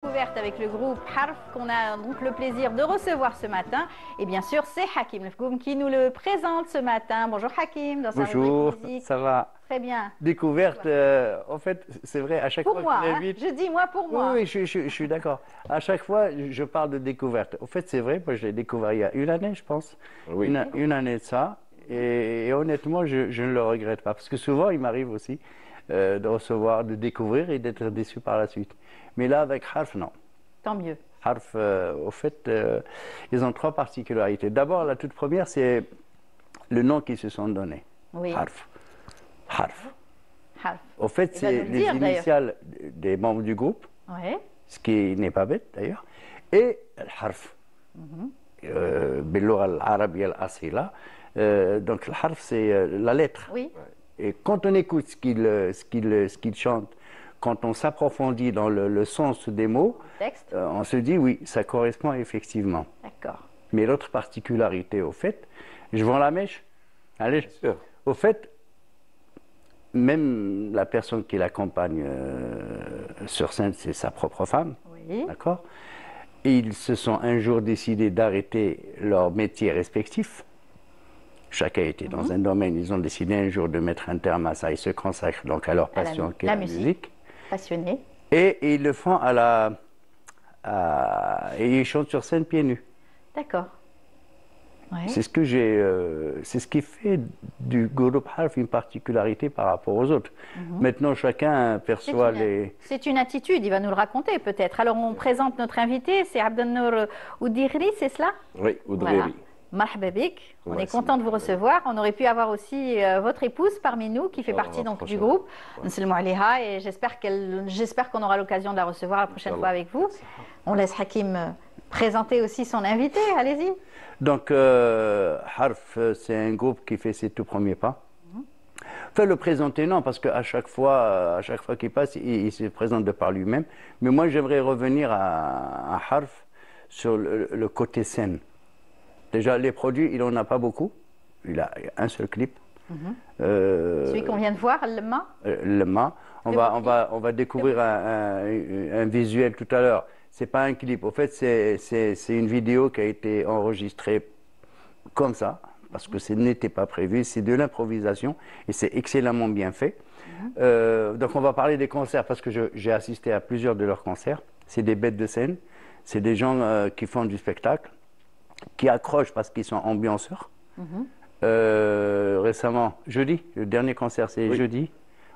Ouverte avec le groupe Harf qu'on a donc le plaisir de recevoir ce matin. Et bien sûr, c'est Hakim Lefgoum qui nous le présente ce matin. Bonjour Hakim, dans sa Bonjour, rubrique musique. ça va? Très bien. Découverte, en fait, c'est vrai, à chaque Pour fois moi, que je hein, l'invite. je dis moi pour Oui, moi. oui, je suis d'accord. À chaque fois, je parle de découverte. En fait, c'est vrai, moi, je l'ai découvert il y a une année, je pense. Oui. Une année de ça. Et honnêtement, je ne le regrette pas. Parce que souvent, il m'arrive aussi de recevoir, de découvrir et d'être déçu par la suite. Mais là, avec Harf, non. Tant mieux. Harf, au fait, ils ont trois particularités. D'abord, la toute première, c'est le nom qu'ils se sont donné. Oui. Harf. Harf. Harf. Au fait, Il va c'est nous le les dire, d'ailleurs. initiales des membres du groupe, Oui. ce qui n'est pas bête d'ailleurs, et le harf. باللغة العربية الأصيلة. Donc le harf, c'est la lettre. Oui. Et quand on écoute ce qu'il chante, quand on s'approfondit dans le sens des mots, Texte. on se dit oui, ça correspond effectivement. D'accord. Mais l'autre particularité, au fait, je vends la mèche. Allez, sûr. au fait, même la personne qui l'accompagne sur scène, c'est sa propre femme, Oui. d'accord? Et ils se sont un jour décidés d'arrêter leur métier respectif. Chacun était dans un domaine. Ils ont décidé un jour de mettre un terme à ça. Ils se consacrent donc à leur À la passion, qui est la la musique. musique. Passionné. Et ils le font et ils chantent sur scène pieds nus. D'accord. Ouais. C'est ce qui fait du groupe Harf une particularité par rapport aux autres. Maintenant, chacun perçoit les. C'est une attitude, il va nous le raconter peut-être. Alors on présente notre invité, c'est Abdelnour Oudirri, c'est cela? Oui, Oudreri. Voilà. Marhaba bik. On est Merci. content de vous recevoir. On aurait pu avoir aussi votre épouse parmi nous qui fait On partie va donc du prochaine. groupe. Ouais. Nselmou alayha, et j'espère qu'on aura l'occasion de la recevoir la prochaine fois avec vous. On laisse Hakim présenter aussi son invité. Allez-y. Donc, Harf, c'est un groupe qui fait ses tout premiers pas. Enfin, le présenter, non, parce qu'à chaque fois qu'il passe, il se présente de par lui-même. Mais moi, j'aimerais revenir à Harf sur le côté scène. Déjà, les produits, il n'en a pas beaucoup. Il a un seul clip. Celui qu'on vient de voir, le main. Le mât. On va découvrir un visuel tout à l'heure. C'est pas un clip. Au fait, c'est une vidéo qui a été enregistrée comme ça, parce que ce n'était pas prévu. C'est de l'improvisation et c'est excellemment bien fait. Donc, on va parler des concerts parce que j'ai assisté à plusieurs de leurs concerts. C'est des bêtes de scène. C'est des gens qui font du spectacle, qui accrochent parce qu'ils sont ambianceurs. Récemment, jeudi, le dernier concert c'est jeudi,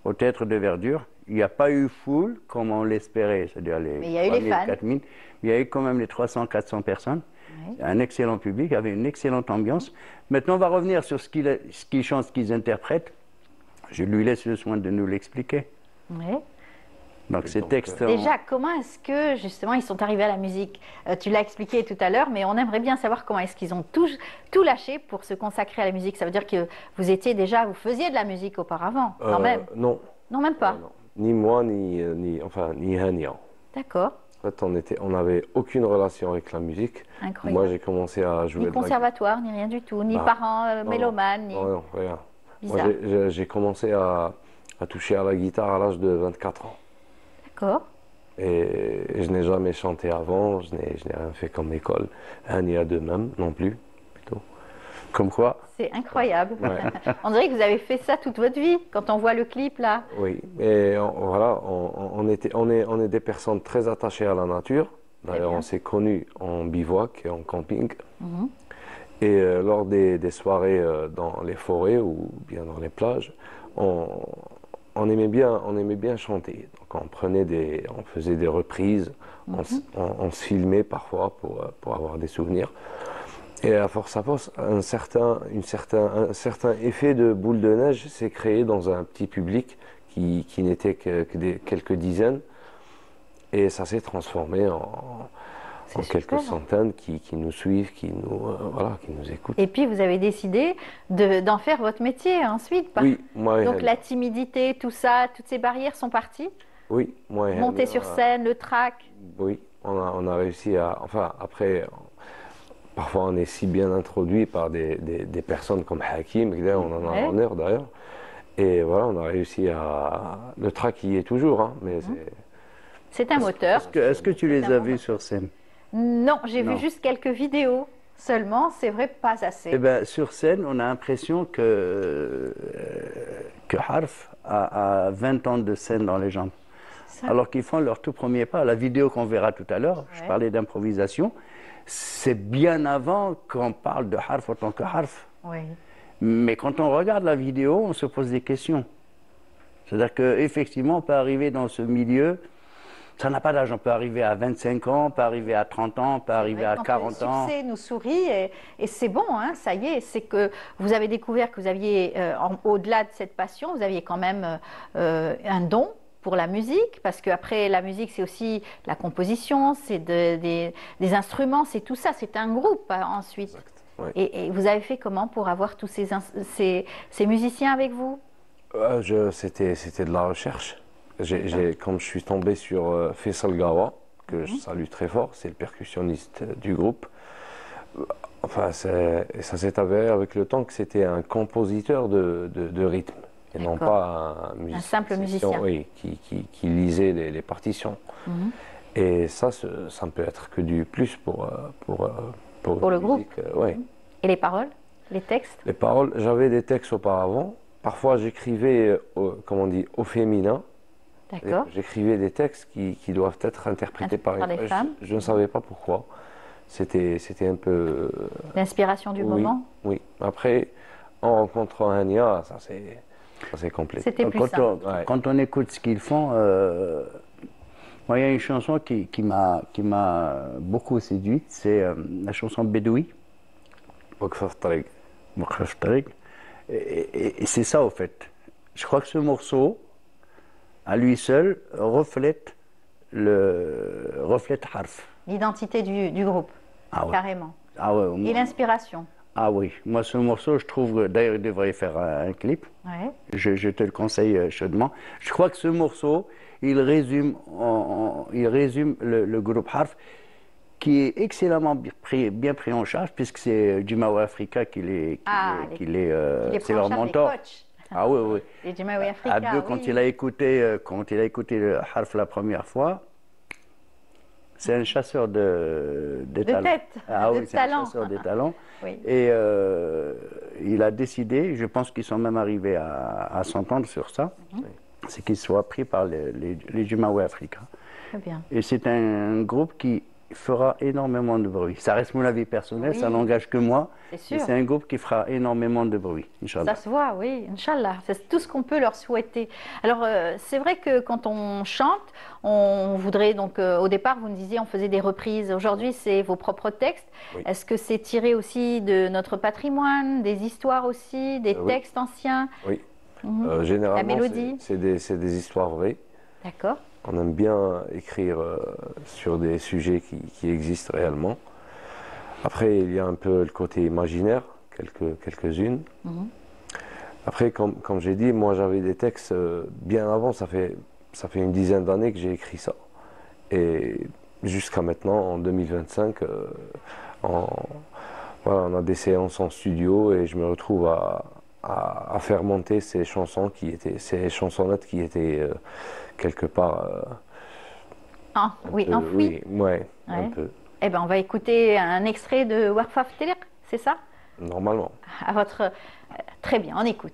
au Théâtre de Verdure. Il n'y a pas eu foule comme on l'espérait, c'est-à-dire les Mais il y a eu les 3000, fans. 4000. Il y a eu quand même les 300-400 personnes. Oui. Un excellent public, il y avait une excellente ambiance. Maintenant, on va revenir sur ce qu'ils chantent, ce qu'ils interprètent. Je lui laisse le soin de nous l'expliquer. Oui. Donc, ces donc, textes. Déjà, comment est-ce que justement ils sont arrivés à la musique? Tu l'as expliqué tout à l'heure, mais on aimerait bien savoir comment est-ce qu'ils ont tout lâché pour se consacrer à la musique. Ça veut dire que vous faisiez de la musique auparavant, quand même? Non. Non, même pas. Non. Ni moi, ni Hania. D'accord, En fait, on n'avait aucune relation avec la musique. incroyable. Moi, j'ai commencé à jouer Ni de la conservatoire, ni rien du tout, ni Ah, parents non, mélomanes, ni... Non, rien. Moi, Bizarre. j'ai commencé à toucher à la guitare à l'âge de 24 ans. D'accord. Et je n'ai jamais chanté avant, je n'ai rien fait comme école. Hania de même, non plus, plutôt. Comme quoi, C'est incroyable. Ouais. On dirait que vous avez fait ça toute votre vie, quand on voit le clip là. Oui, et voilà, on est des personnes très attachées à la nature. D'ailleurs, bien. on s'est connus en bivouac et en camping. Et lors des soirées dans les forêts ou bien dans les plages, on aimait bien chanter. Donc on faisait des reprises, on se filmait parfois pour avoir des souvenirs. Et à force, un certain effet de boule de neige s'est créé dans un petit public qui n'était que quelques dizaines. Et ça s'est transformé en quelques super. centaines qui nous suivent, qui nous écoutent. Et puis vous avez décidé d'en faire votre métier ensuite. Oui, moi et Donc Hania. la timidité, tout ça, toutes ces barrières sont parties. Oui, moi et Monter Hania, sur scène, le track. Oui, on a réussi à... Enfin, après, parfois on est si bien introduit par des personnes comme Hakim, que d'ailleurs, on en a Ouais. l'honneur d'ailleurs. Et voilà, on a réussi à... Le track y est toujours, hein, mais C'est un moteur. Est-ce que tu les as vus sur scène? Non, j'ai vu Non. juste quelques vidéos seulement. C'est vrai, pas assez. Eh ben, sur scène, on a l'impression que Harf a 20 ans de scène dans les jambes. Ça. Alors qu'ils font leur tout premier pas. La vidéo qu'on verra tout à l'heure, je Ouais. parlais d'improvisation, c'est bien avant qu'on parle de Harf en tant que Harf. Oui. Mais quand on regarde la vidéo, on se pose des questions. C'est-à-dire qu'effectivement, on peut arriver dans ce milieu, ça n'a pas d'âge, on peut arriver à 25 ans, on peut arriver à 30 ans, on peut arriver à Quand 40 ans. Le succès nous sourit et c'est bon, hein, ça y est, c'est que vous avez découvert que vous aviez, au-delà de cette passion, vous aviez quand même un don pour la musique, parce qu'après la musique c'est aussi la composition, c'est des instruments, c'est tout ça, c'est un groupe ensuite. Exact, ouais. Et vous avez fait comment pour avoir tous ces musiciens avec vous? C'était de la recherche. Comme je suis tombé sur Faisal Gawa, que je salue très fort, c'est le percussionniste du groupe. Enfin, ça s'est avéré avec le temps que c'était un compositeur de rythme et non pas un simple musicien. Oui, qui lisait les partitions. Et ça ne peut être que du plus pour le une groupe. musique, ouais. Et les paroles, les textes? Les paroles, j'avais des textes auparavant. Parfois, j'écrivais, comme on dit, au féminin. D'accord. J'écrivais des textes qui doivent être interprétés par les une femmes. Je ne savais pas pourquoi. C'était un peu... L'inspiration du oui, moment? oui. Après, en rencontrant Ania, ça c'est complet. C'était plus Quand simple. Ouais. quand on écoute ce qu'ils font, moi, il y a une chanson qui m'a beaucoup séduite, c'est la chanson Bédoui, Waqfat Tariq. Mokhaf Tariq. Et c'est ça, au fait. Je crois que ce morceau, à lui seul, reflète Harf. L'identité du groupe, Ah ouais. carrément. Ah ouais, Et l'inspiration. ah oui, moi ce morceau, je trouve, d'ailleurs, il devrait y faire un clip. Ouais. Je te le conseille chaudement. Je crois que ce morceau, il résume le groupe Harf, qui est excellemment bien pris en charge, puisque c'est Jimawa Africa qui Il c'est est leur en charge des mentor. coachs. Ah oui, oui. Les Jimaoui Africa, Abdou, oui. quand il a écouté le Harf la première fois, c'est un chasseur de talents. tête, Ah de oui, c'est un talent. chasseur de talents. Oui. Et il a décidé, je pense qu'ils sont même arrivés à s'entendre sur ça, c'est qu'ils soient pris par les Jimaoui Africa. Très bien. Et c'est un groupe qui fera énormément de bruit. Ça reste mon avis personnel, Oui. ça n'engage que moi. C'est Mais sûr. c'est un groupe qui fera énormément de bruit, Inch'Allah. Ça se voit, oui, Inch'Allah. C'est tout ce qu'on peut leur souhaiter. Alors, c'est vrai que quand on chante, on voudrait, donc au départ, vous nous disiez, on faisait des reprises. Aujourd'hui, c'est vos propres textes. Oui. Est-ce que c'est tiré aussi de notre patrimoine, des histoires aussi, des Oui. textes anciens? Oui. Mhm. Généralement, La mélodie. c'est des histoires vraies. D'accord. On aime bien écrire sur des sujets qui existent réellement. Après, il y a un peu le côté imaginaire, quelques-unes. Mhm. Après, comme j'ai dit, moi j'avais des textes bien avant, ça fait une dizaine d'années que j'ai écrit ça. Et jusqu'à maintenant, en 2025, voilà, on a des séances en studio et je me retrouve à faire monter ces chansonnettes qui étaient quelque part. Ah, oui, peu- enfoui. Oui, ouais, un Ouais. peu, Eh ben, on va écouter un extrait de Waqfa Tariq, c'est ça? normalement. À votre... Très bien, on écoute.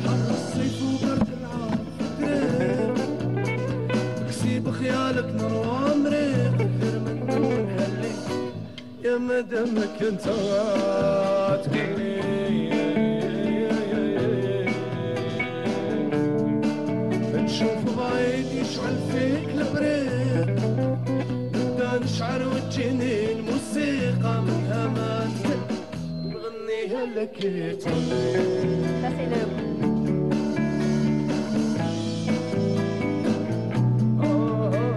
حر الصيف وبرد العام كسيب خيالك نار وعمري غير منك هلي يا مدامك انت تقيلي نشوف بعيد يشعل فيك البريد تشعر وتجيني الموسيقى منها ما تكل نغنيها لك Ça, c'est le...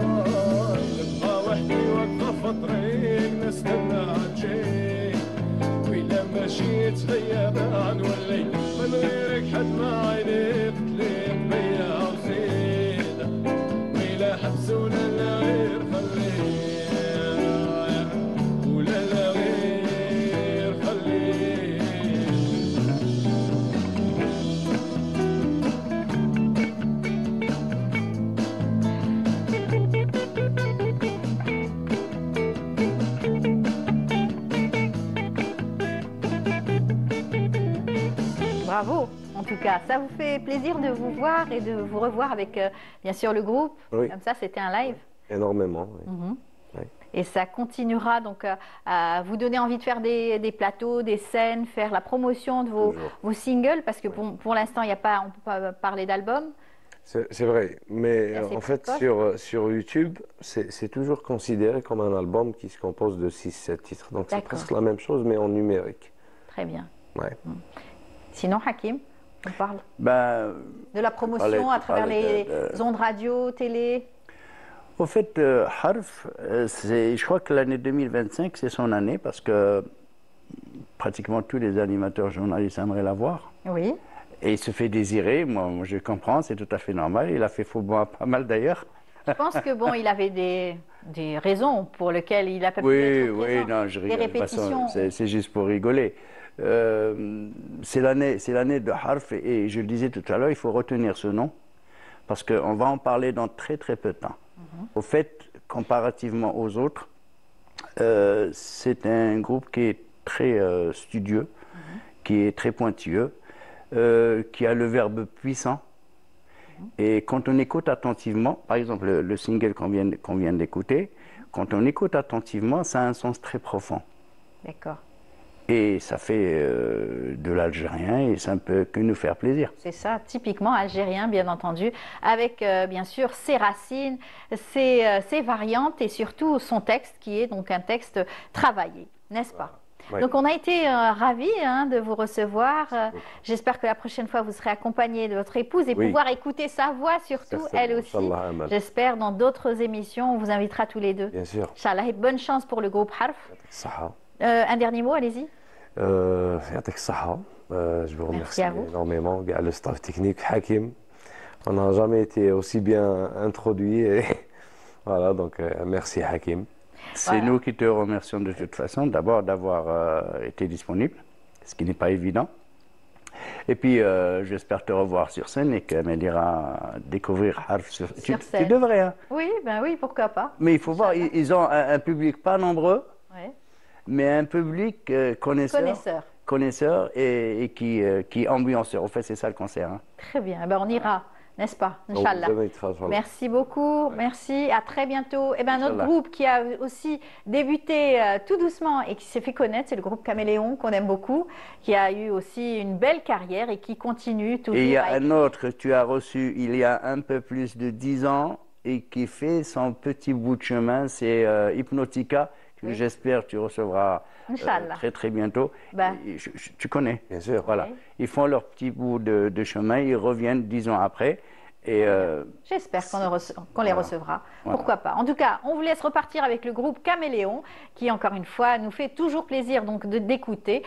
نبقى وحدي واقفة في طريق نستنى عالجيك وإلا مشيت فيا بعد والليل من غيرك حد ما عيني تليق بيا وزيد وإلا حبس ولا لا غير خليه ولا لا غير خليه Bravo, en tout cas. Ça vous fait plaisir de vous voir et de vous revoir avec, bien sûr, le groupe. Oui. Comme ça, c'était un live. Énormément. Oui. Oui. Et ça continuera donc à vous donner envie de faire des plateaux, des scènes, faire la promotion de vos singles, parce que pour l'instant, il n'y a pas, on ne peut pas parler d'album. C'est vrai, mais C'est assez en fait, précoce. sur YouTube, c'est toujours considéré comme un album qui se compose de 6-7 titres. Donc c'est D'accord. presque la même chose, mais en numérique. Très bien. Ouais. Sinon, Hakim, on parle Ben, de la promotion à travers parler les ondes radio, télé. au fait, Harf, je crois que l'année 2025, c'est son année parce que pratiquement tous les animateurs journalistes aimeraient la voir. Oui. Et il se fait désirer, moi je comprends, c'est tout à fait normal. Il a fait faux bon pas mal d'ailleurs. Je pense que bon, il avait des raisons pour lesquelles il a pas pu Oui, être oui, présent. non, je rigole. Des De toute façon, répétitions. c'est juste pour rigoler. C'est l'année de Harf et je le disais tout à l'heure, il faut retenir ce nom parce qu'on va en parler dans très très peu de temps. Au fait, comparativement aux autres, c'est un groupe qui est très studieux, qui est très pointilleux, qui a le verbe puissant. Et quand on écoute attentivement, par exemple le single qu'on vient d'écouter, quand on écoute attentivement, ça a un sens très profond. D'accord. Et ça fait de l'algérien et ça ne peut que nous faire plaisir. C'est ça, typiquement algérien, bien entendu, avec bien sûr ses racines, ses variantes et surtout son texte qui est donc un texte travaillé, n'est-ce pas? Ouais. Donc on a été ravis de vous recevoir. J'espère que la prochaine fois vous serez accompagné de votre épouse et Oui. pouvoir écouter sa voix surtout, Certainement, elle aussi. Inch'Allah, Amal. J'espère dans d'autres émissions, on vous invitera tous les deux. Bien sûr. Inch'Allah, et bonne chance pour le groupe Harf. Saha. Un dernier mot, allez-y. يعطيك الصحة. Je vous remercie à vous. énormément, gars, le staff technique, Hakim. On n'a jamais été aussi bien introduit. Et voilà, donc merci Hakim. C'est Voilà. nous qui te remercions de toute façon, d'abord d'avoir été disponible, ce qui n'est pas évident. Et puis j'espère te revoir sur scène et qu'Amel ira découvrir Harf sur Sur tu scène. devrais, hein. Oui, ben oui, pourquoi pas. Mais il faut voir, ils ont un public pas nombreux, Ouais. mais un public connaisseur et qui ambianceur. En fait, c'est ça le concert. Hein. Très bien. Eh ben, on ira, n'est-ce pas? Donc, Inch'Allah. jamais de façon. Merci beaucoup. Merci. À très bientôt. Eh ben, notre Inch'Allah. groupe qui a aussi débuté tout doucement et qui s'est fait connaître, c'est le groupe Caméléon qu'on aime beaucoup, qui a eu aussi une belle carrière et qui continue toujours. Et il y a à un autre que tu as reçu il y a un peu plus de 10 ans et qui fait son petit bout de chemin, c'est Hypnotica, que Oui. j'espère tu recevras Inch'Allah. très très bientôt. Ben. Et tu connais. Bien sûr. Voilà. Oui. Ils font leur petit bout de chemin, ils reviennent 10 ans après. Et J'espère qu'on les recevra. Voilà. Pourquoi pas. En tout cas, on vous laisse repartir avec le groupe Caméléon qui, encore une fois, nous fait toujours plaisir donc d'écouter.